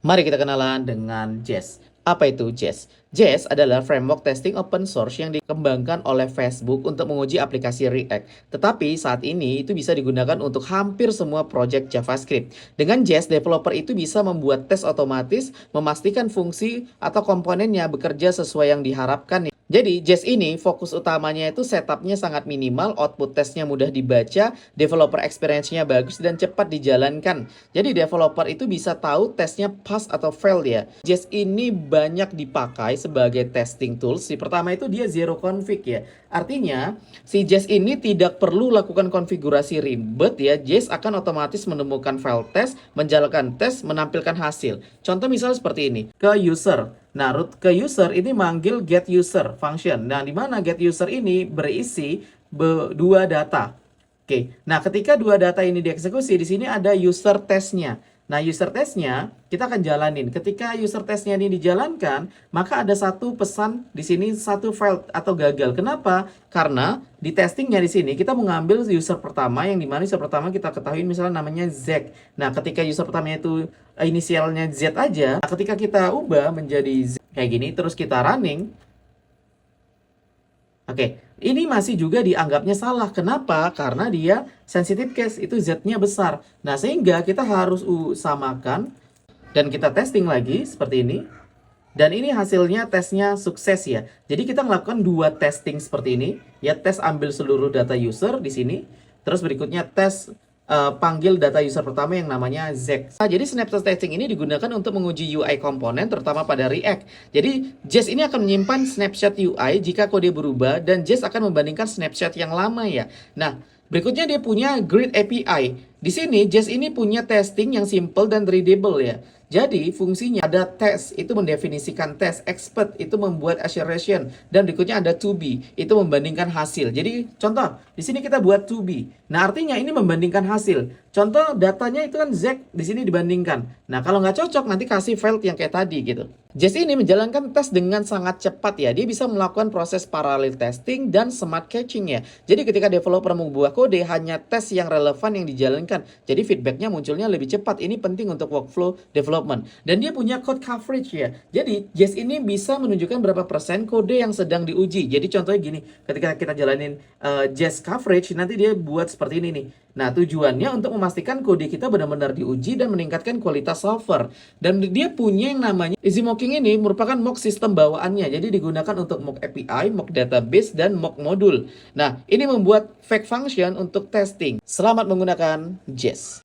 Mari kita kenalan dengan Jest. Apa itu Jest? Jest adalah framework testing open source yang dikembangkan oleh Facebook untuk menguji aplikasi React. Tetapi saat ini itu bisa digunakan untuk hampir semua project JavaScript. Dengan Jest, developer itu bisa membuat tes otomatis, memastikan fungsi atau komponennya bekerja sesuai yang diharapkan. Jadi, Jest ini fokus utamanya itu setupnya sangat minimal, output testnya mudah dibaca, developer experience-nya bagus dan cepat dijalankan. Jadi, developer itu bisa tahu tesnya pass atau fail ya. Jest ini banyak dipakai sebagai testing tools. Yang pertama itu dia zero config ya. Artinya, si Jest ini tidak perlu lakukan konfigurasi ribet ya. Jest akan otomatis menemukan file test, menjalankan tes, menampilkan hasil. Contoh misalnya seperti ini, ke user. Nah, root ke user ini manggil get user function. Nah, di mana get user ini berisi dua data. Oke. Nah, ketika dua data ini dieksekusi, di sini ada user testnya. Nah, user testnya kita akan jalanin. Ketika user testnya ini dijalankan, maka ada satu pesan di sini, satu file atau gagal. Kenapa? Karena di testingnya di sini kita mengambil user pertama, yang dimana user pertama kita ketahui misalnya namanya Z. Nah, ketika user pertamanya itu inisialnya Z aja, ketika kita ubah menjadi Z kayak gini, terus kita running. Oke, ini masih juga dianggapnya salah. Kenapa? Karena dia sensitive case, itu Z-nya besar. Nah, sehingga kita harus samakan dan kita testing lagi seperti ini. Dan ini hasilnya tesnya sukses ya. Jadi kita melakukan dua testing seperti ini. Ya, tes ambil seluruh data user di sini. Terus berikutnya tes panggil data user pertama yang namanya Z. Nah, jadi snapshot testing ini digunakan untuk menguji UI komponen terutama pada React. Jadi Jest ini akan menyimpan snapshot UI jika kode berubah dan Jest akan membandingkan snapshot yang lama ya. Nah, berikutnya dia punya Grid API. Di sini Jest ini punya testing yang simple dan readable ya. Jadi fungsinya ada tes, itu mendefinisikan tes, expert itu membuat assertion, dan berikutnya ada to be, itu membandingkan hasil. Jadi contoh, di sini kita buat to be. Nah, artinya ini membandingkan hasil. Contoh datanya itu kan Z, di sini dibandingkan. Nah, kalau nggak cocok nanti kasih failed yang kayak tadi gitu. Jest ini menjalankan tes dengan sangat cepat ya. Dia bisa melakukan proses parallel testing dan smart catching ya. Jadi ketika developer membuat kode, hanya tes yang relevan yang dijalankan. Jadi feedbacknya munculnya lebih cepat. Ini penting untuk workflow development. Dan dia punya code coverage ya. Jadi Jest ini bisa menunjukkan berapa persen kode yang sedang diuji. Jadi contohnya gini, ketika kita jalanin Jest coverage, nanti dia buat seperti ini nih. Nah, tujuannya untuk memastikan kode kita benar-benar diuji dan meningkatkan kualitas solver. Dan dia punya yang namanya Easy Mocking ini merupakan mock sistem bawaannya. Jadi digunakan untuk mock API, mock database, dan mock modul. Nah, ini membuat fake function untuk testing. Selamat menggunakan Jest.